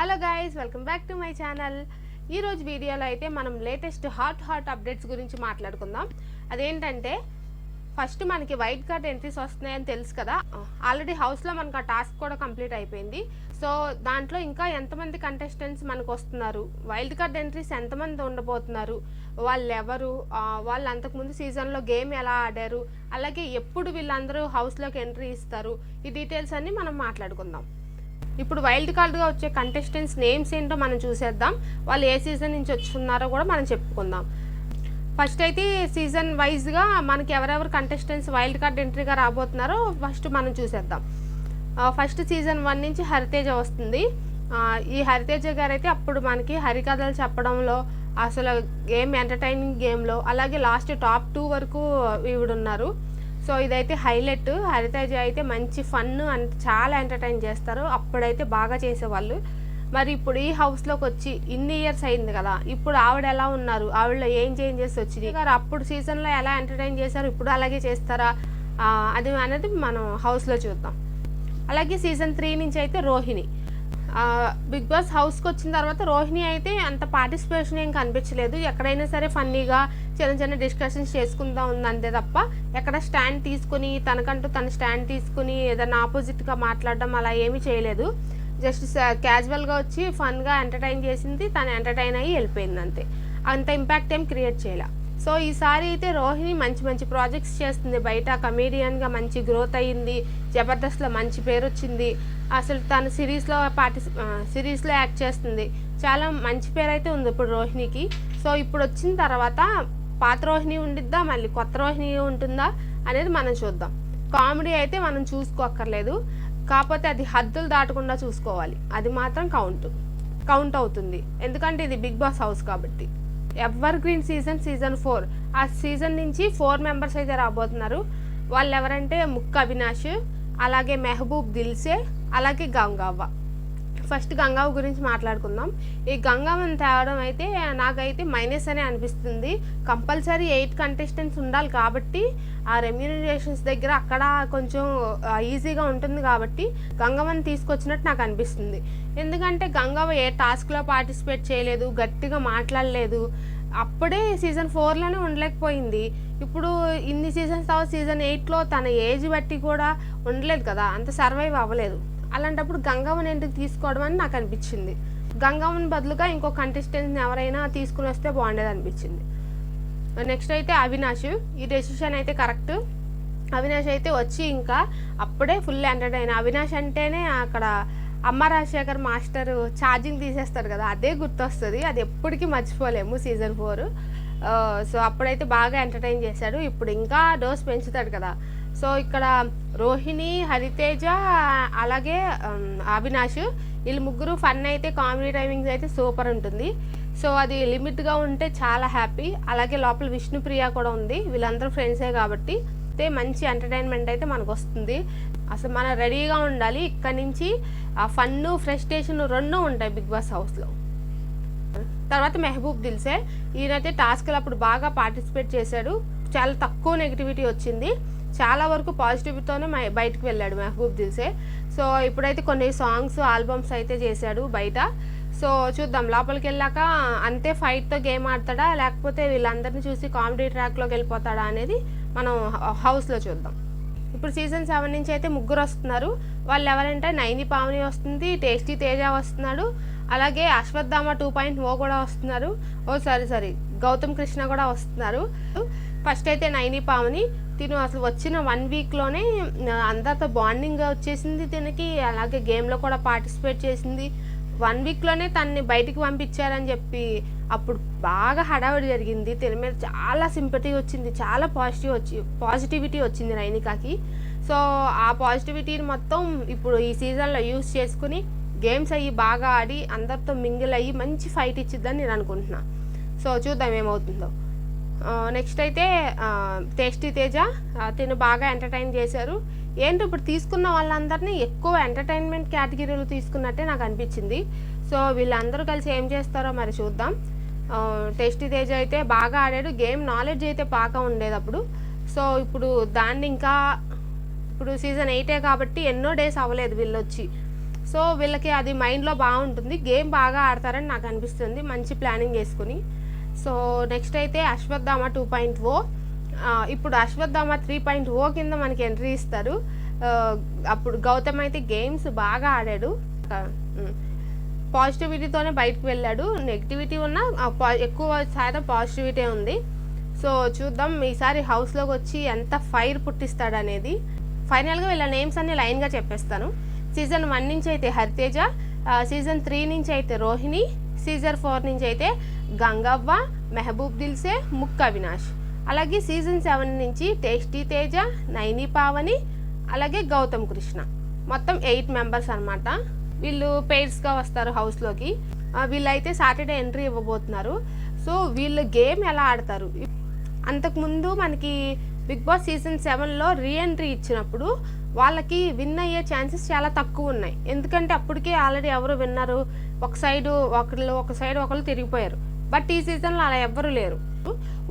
Hello guys, welcome back to my channel. ఈరోజు వీడియోలో అయితే మనం లేటెస్ట్ హాట్ అప్డేట్స్ గురించి మాట్లాడుకుందాం. అదేంటంటే ఫస్ట్ మనకి వైల్డ్ కార్డ్ ఎంట్రీస్ వస్తున్నాయని తెలుసు కదా. ఆల్రెడీ హౌస్లో మనకు ఆ టాస్క్ కూడా కంప్లీట్ అయిపోయింది. సో దాంట్లో ఇంకా ఎంతమంది కంటెస్టెంట్స్ మనకు వస్తున్నారు, వైల్డ్ కార్డ్ ఎంట్రీస్ ఎంతమంది ఉండబోతున్నారు, వాళ్ళు ఎవరు, వాళ్ళు అంతకుముందు సీజన్లో గేమ్ ఎలా ఆడారు, అలాగే ఎప్పుడు వీళ్ళందరూ హౌస్లోకి ఎంట్రీ ఇస్తారు, ఈ డీటెయిల్స్ అన్నీ మనం మాట్లాడుకుందాం. ఇప్పుడు వైల్డ్ కార్డ్గా వచ్చే కంటెస్టెంట్స్ నేమ్స్ ఏంటో మనం చూసేద్దాం. వాళ్ళు ఏ సీజన్ నుంచి వచ్చున్నారో కూడా మనం చెప్పుకుందాం. ఫస్ట్ అయితే సీజన్ వైజ్గా మనకి ఎవరెవరు కంటెస్టెంట్స్ వైల్డ్ కార్డ్ ఎంట్రీగా రాబోతున్నారో ఫస్ట్ మనం చూసేద్దాం. ఫస్ట్ సీజన్ 1 నుంచి హరితేజ వస్తుంది. ఈ హరితేజ గారు అయితే అప్పుడు మనకి హరికథలు చెప్పడంలో, అసలు గేమ్ ఎంటర్టైనింగ్ గేమ్లో, అలాగే లాస్ట్ టాప్ 2 వరకు ఈవిడున్నారు. సో ఇదైతే హైలైట్. హరితేజ అయితే మంచి ఫన్ అండ్ చాలా ఎంటర్టైన్ చేస్తారు. అప్పుడైతే బాగా చేసేవాళ్ళు. మరి ఇప్పుడు ఈ హౌస్లోకి వచ్చి ఇన్ని ఇయర్స్ అయింది కదా, ఇప్పుడు ఆవిడ ఎలా ఉన్నారు, ఆవిడలో ఏం చేంజెస్ వచ్చినాయి, అప్పుడు సీజన్లో ఎలా ఎంటర్టైన్ చేశారు, ఇప్పుడు అలాగే చేస్తారా అది అనేది మనం హౌస్లో చూద్దాం. అలాగే సీజన్ 3 నుంచి అయితే రోహిణి. బిగ్ బాస్ హౌస్కి వచ్చిన తర్వాత రోహిణి అయితే అంత పార్టిసిపేషన్ ఏం కనిపించలేదు. ఎక్కడైనా సరే ఫన్నీగా చిన్న డిస్కషన్స్ చేసుకుంటా ఉంది అంతే తప్ప ఎక్కడ స్టాండ్ తీసుకుని తనకంటూ తన స్టాండ్ తీసుకుని ఏదైనా ఆపోజిట్గా మాట్లాడడం అలా ఏమీ చేయలేదు. జస్ట్ క్యాజువల్గా వచ్చి ఫన్గా ఎంటర్టైన్ చేసింది, తను ఎంటర్టైన్ అయ్యి వెళ్ళిపోయింది అంతే. అంత ఇంపాక్ట్ ఏం క్రియేట్ చేయలే. సో ఈసారి అయితే రోహిణి మంచి ప్రాజెక్ట్స్ చేస్తుంది. బయట కమేడియన్గా మంచి గ్రోత్ అయ్యింది, జబర్దస్త్లో మంచి పేరు వచ్చింది. అసలు తను సిరీస్లో యాక్ట్ చేస్తుంది. చాలా మంచి పేరు అయితే ఉంది ఇప్పుడు రోహిణికి. సో ఇప్పుడు వచ్చిన తర్వాత పాత రోహిణి ఉండిద్దా, మళ్ళీ కొత్త రోహిణి ఉంటుందా అనేది మనం చూద్దాం. కామెడీ అయితే మనం చూసుకోక్కర్లేదు, కాకపోతే అది హద్దులు దాటకుండా చూసుకోవాలి. అది మాత్రం కౌంట్ అవుతుంది, ఎందుకంటే ఇది బిగ్ బాస్ హౌస్ కాబట్టి. ఎవర్ గ్రీన్ సీజన్ 4, ఆ సీజన్ నుంచి 4 మెంబర్స్ అయితే రాబోతున్నారు. వాళ్ళు ఎవరంటే ముక్క అవినాష్, అలాగే మెహబూబ్ దిల్సే, అలాగే గంగవ్వ. ఫస్ట్ గంగవ్వ గురించి మాట్లాడుకుందాం. ఈ గంగవ్వని తేవడం అయితే నాకైతే మైనస్ అనే అనిపిస్తుంది. కంపల్సరీ 8 కంటెస్టెంట్స్ ఉండాలి కాబట్టి ఆ రెమ్యూనరేషన్స్ దగ్గర అక్కడ కొంచెం ఈజీగా ఉంటుంది కాబట్టి గంగవ్వని తీసుకొచ్చినట్టు నాకు అనిపిస్తుంది. ఎందుకంటే గంగవ్వ ఏ టాస్క్లో పార్టిసిపేట్ చేయలేదు, గట్టిగా మాట్లాడలేదు. అప్పుడే సీజన్ 4లోనే ఉండలేకపోయింది. ఇప్పుడు ఇన్ని సీజన్స్ తర్వాత సీజన్ 8లో తన ఏజ్ బట్టి కూడా ఉండలేదు కదా, అంత సర్వైవ్ అవ్వలేదు. అలాంటప్పుడు గంగవ్వని ఎందుకు తీసుకోవడం అని నాకు అనిపించింది. గంగవ్వని బదులుగా ఇంకో కంటెస్టెంట్ని ఎవరైనా తీసుకుని వస్తే బాగుండేది అనిపించింది. నెక్స్ట్ అయితే అవినాష్. ఈ డెసిషన్ అయితే కరెక్ట్. అవినాష్ అయితే వచ్చి ఇంకా అప్పుడే ఫుల్ ఎంటర్టైన్. అవినాష్ అంటేనే అక్కడ అమ్మ రాజశేఖర్ మాస్టర్ ఛార్జింగ్ తీసేస్తారు కదా, అదే గుర్తొస్తుంది. అది ఎప్పటికీ మర్చిపోలేము సీజన్ 4. సో అప్పుడైతే బాగా ఎంటర్టైన్ చేశాడు. ఇప్పుడు ఇంకా డోస్ పెంచుతాడు కదా. సో ఇక్కడ రోహిణి, హరితేజ, అలాగే అవినాష్, వీళ్ళు ముగ్గురు ఫన్ అయితే కామెడీ టైమింగ్స్ అయితే సూపర్ ఉంటుంది. సో అది లిమిట్గా ఉంటే చాలా హ్యాపీ. అలాగే లోపల విష్ణుప్రియ కూడా ఉంది. వీళ్ళందరూ ఫ్రెండ్సే కాబట్టి మంచి ఎంటర్టైన్మెంట్ అయితే మనకు వస్తుంది. అసలు మనం రెడీగా ఉండాలి. ఇక్కడ నుంచి ఆ ఫన్ను, ఫ్రస్ట్రేషన్ 2 ఉంటాయి బిగ్ బాస్ హౌస్లో. తర్వాత మెహబూబ్ దిల్సే. ఈయనైతే టాస్క్లు అప్పుడు బాగా పార్టిసిపేట్ చేశాడు. చాలా తక్కువ నెగిటివిటీ వచ్చింది, చాలా వరకు పాజిటివిటీతోనే బయటకు వెళ్ళాడు మెహబూబ్ దిల్సే. సో ఇప్పుడైతే కొన్ని సాంగ్స్, ఆల్బమ్స్ అయితే చేశాడు బయట. సో చూద్దాం లోపలికి వెళ్ళాక అంతే ఫైట్తో గేమ్ ఆడతాడా, లేకపోతే వీళ్ళందరినీ చూసి కామెడీ ట్రాక్లోకి వెళ్ళిపోతాడా అనేది మనం హౌస్లో చూద్దాం. ఇప్పుడు సీజన్ 7 నుంచి అయితే ముగ్గురు వస్తున్నారు. వాళ్ళు ఎవరంటే నైని పావని వస్తుంది, టేస్టీ తేజ వస్తున్నాడు, అలాగే అశ్వత్థామ 2.0 కూడా వస్తున్నారు. సారీ గౌతమ్ కృష్ణ కూడా వస్తున్నారు. ఫస్ట్ అయితే నైని పావని. తిను అసలు వచ్చిన 1 వీక్లోనే అందరితో బాండింగ్ వచ్చేసింది తినకి. అలాగే గేమ్లో కూడా పార్టిసిపేట్ చేసింది. 1 వీక్లోనే తనని బయటికి పంపించారని చెప్పి అప్పుడు బాగా హడావిడి జరిగింది. తిన మీద చాలా సింపతి వచ్చింది, చాలా పాజిటివిటీ వచ్చింది నైనికాకి. సో ఆ పాజిటివిటీని మొత్తం ఇప్పుడు ఈ సీజన్లో యూస్ చేసుకుని గేమ్స్ అయ్యి బాగా ఆడి అందరితో మింగిల్ అయ్యి మంచి ఫైట్ ఇచ్చిద్దని నేను అనుకుంటున్నా. సో చూద్దాం ఏమవుతుందో. నెక్స్ట్ అయితే టేస్టీ తేజ. తిను బాగా ఎంటర్టైన్ చేశారు. ఏంటి ఇప్పుడు తీసుకున్న వాళ్ళందరినీ ఎక్కువ ఎంటర్టైన్మెంట్ కేటగిరీలో తీసుకున్నట్టే నాకు అనిపించింది. సో వీళ్ళందరూ కలిసి ఏం చేస్తారో మరి చూద్దాం. టేస్టీ తేజ అయితే బాగా ఆడాడు. గేమ్ నాలెడ్జ్ అయితే బాగా ఉండేది అప్పుడు. సో ఇప్పుడు దాన్ని ఇంకా ఇప్పుడు సీజన్ 8 కాబట్టి ఎన్నో డేస్ అవ్వలేదు వీళ్ళు వచ్చి. సో వీళ్ళకి అది మైండ్లో బాగుంటుంది, గేమ్ బాగా ఆడతారని నాకు అనిపిస్తుంది మంచి ప్లానింగ్ వేసుకుని. సో నెక్స్ట్ అయితే అశ్వత్థామ 2.0. ఇప్పుడు అశ్వత్థామ 3.0 కింద మనకి ఎంట్రీ ఇస్తారు. అప్పుడు గౌతమ్ అయితే గేమ్స్ బాగా ఆడాడు, పాజిటివిటీతోనే బయటకు వెళ్ళాడు. నెగిటివిటీ ఉన్న ఎక్కువ శాతం పాజిటివిటీ ఉంది. సో చూద్దాం ఈసారి హౌస్లోకి వచ్చి ఎంత ఫైర్ పుట్టిస్తాడు అనేది. ఫైనల్గా వీళ్ళ నేమ్స్ అన్ని లైన్గా చెప్పేస్తాను. సీజన్ 1 నుంచి అయితే హరితేజ, సీజన్ 3 నుంచి అయితే రోహిణి, సీజన్ 4 నుంచి అయితే గంగవ్వ, మెహబూబ్ దిల్సే, ముక్క అవినాష్. అలాగే సీజన్ 7 నుంచి టేస్టీ తేజ, నైని పావని, అలాగే గౌతమ్ కృష్ణ. మొత్తం 8 మెంబర్స్ అనమాట. వీళ్ళు పెయిర్స్గా వస్తారు హౌస్లోకి. వీళ్ళైతే సాటర్డే ఎంట్రీ ఇవ్వబోతున్నారు. సో వీళ్ళు గేమ్ ఎలా ఆడతారు, అంతకుముందు మనకి బిగ్ బాస్ సీజన్ 7లో రీఎంట్రీ ఇచ్చినప్పుడు వాళ్ళకి విన్ అయ్యే ఛాన్సెస్ చాలా తక్కువ ఉన్నాయి. ఎందుకంటే అప్పటికే ఆల్రెడీ ఎవరు విన్నారు, ఒక సైడ్ ఒకళ్ళు తిరిగిపోయారు. బట్ ఈ సీజన్లో అలా ఎవ్వరూ లేరు.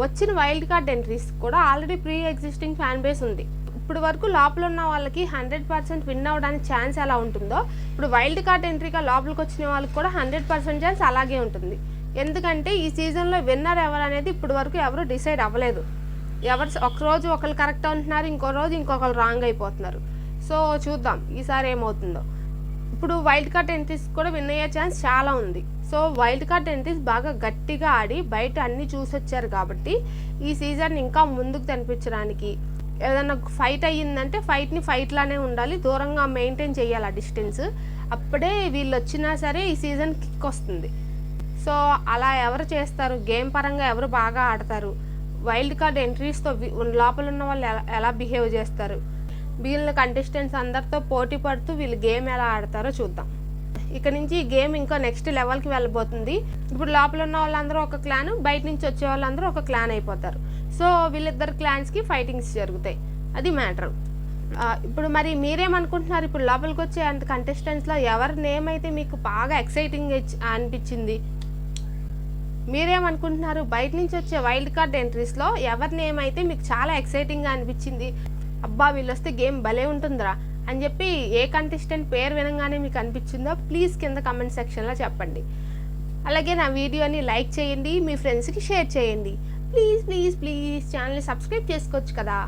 వచ్చిన వైల్డ్ కార్డ్ ఎంట్రీస్ కూడా already pre existing fan base ఉంది. ఇప్పుడు వరకు లోపల ఉన్న వాళ్ళకి 100% విన్ అవ్వడానికి ఛాన్స్ ఎలా ఉంటుందో ఇప్పుడు వైల్డ్ కార్డ్ ఎంట్రీగా లోపలికి వచ్చిన వాళ్ళకి కూడా 100% ఛాన్స్ అలాగే ఉంటుంది. ఎందుకంటే ఈ సీజన్లో విన్నర్ ఎవరు అనేది ఇప్పుడు వరకు ఎవరు డిసైడ్ అవ్వలేదు. ఒకరోజు ఒకరు కరెక్ట్ అంటున్నారు, ఇంకో రోజు ఇంకొకరు రాంగ్ అయిపోతున్నారు. సో చూద్దాం ఈసారి ఏమవుతుందో. ఇప్పుడు వైల్డ్ కార్డ్ ఎంట్రీస్ కూడా విన్ అయ్యే ఛాన్స్ చాలా ఉంది. సో వైల్డ్ కార్డ్ ఎంట్రీస్ బాగా గట్టిగా ఆడి బయట అన్నీ చూసొచ్చారు కాబట్టి ఈ సీజన్ ఇంకా ముందుకు కనిపించడానికి ఏదైనా ఫైట్ అయ్యిందంటే ఫైట్ని ఫైట్లానే ఉండాలి, దూరంగా మెయింటైన్ చేయాలి ఆ డిస్టెన్స్. అప్పుడే వీళ్ళు వచ్చినా సరే ఈ సీజన్ కిక్ వస్తుంది. సో అలా ఎవరు చేస్తారు, గేమ్ పరంగా ఎవరు బాగా ఆడతారు, వైల్డ్ కార్డ్ ఎంట్రీస్తో లోపల ఉన్న వాళ్ళు ఎలా బిహేవ్ చేస్తారు, వీళ్ళ కంటెస్టెంట్స్ అందరితో పోటీ పడుతూ వీళ్ళు గేమ్ ఎలా ఆడతారో చూద్దాం. ఇక నుంచి ఈ గేమ్ ఇంకా నెక్స్ట్ లెవెల్కి వెళ్ళబోతుంది. ఇప్పుడు లోపల ఉన్న వాళ్ళందరూ ఒక క్లాన్, బయట నుంచి వచ్చే వాళ్ళందరూ ఒక క్లాన్ అయిపోతారు. సో వీళ్ళిద్దరు క్లాన్స్కి ఫైటింగ్స్ జరుగుతాయి, అది మ్యాటర్. ఇప్పుడు మరి మీరేమనుకుంటున్నారు, ఇప్పుడు లోపలికి వచ్చే అంత కంటెస్టెంట్స్లో ఎవరి నేమ్ అయితే మీకు బాగా ఎక్సైటింగ్ అనిపించింది, మీరేమనుకుంటున్నారు? బయట నుంచి వచ్చే వైల్డ్ కార్డ్ ఎంట్రీస్లో ఎవరి నేమ్ అయితే మీకు చాలా ఎక్సైటింగ్గా అనిపించింది, అబ్బా వీళ్ళు వస్తే గేమ్ భలే ఉంటుందిరా అని చెప్పి ఏ కంటెస్టెంట్ పేరు వినగానే మీకు అనిపించిందో ప్లీజ్ కింద కమెంట్ సెక్షన్లో చెప్పండి. అలాగే నా వీడియోని లైక్ చేయండి, మీ ఫ్రెండ్స్కి షేర్ చేయండి. ప్లీజ్ ఛానల్ని సబ్స్క్రైబ్ చేసుకోవచ్చు కదా.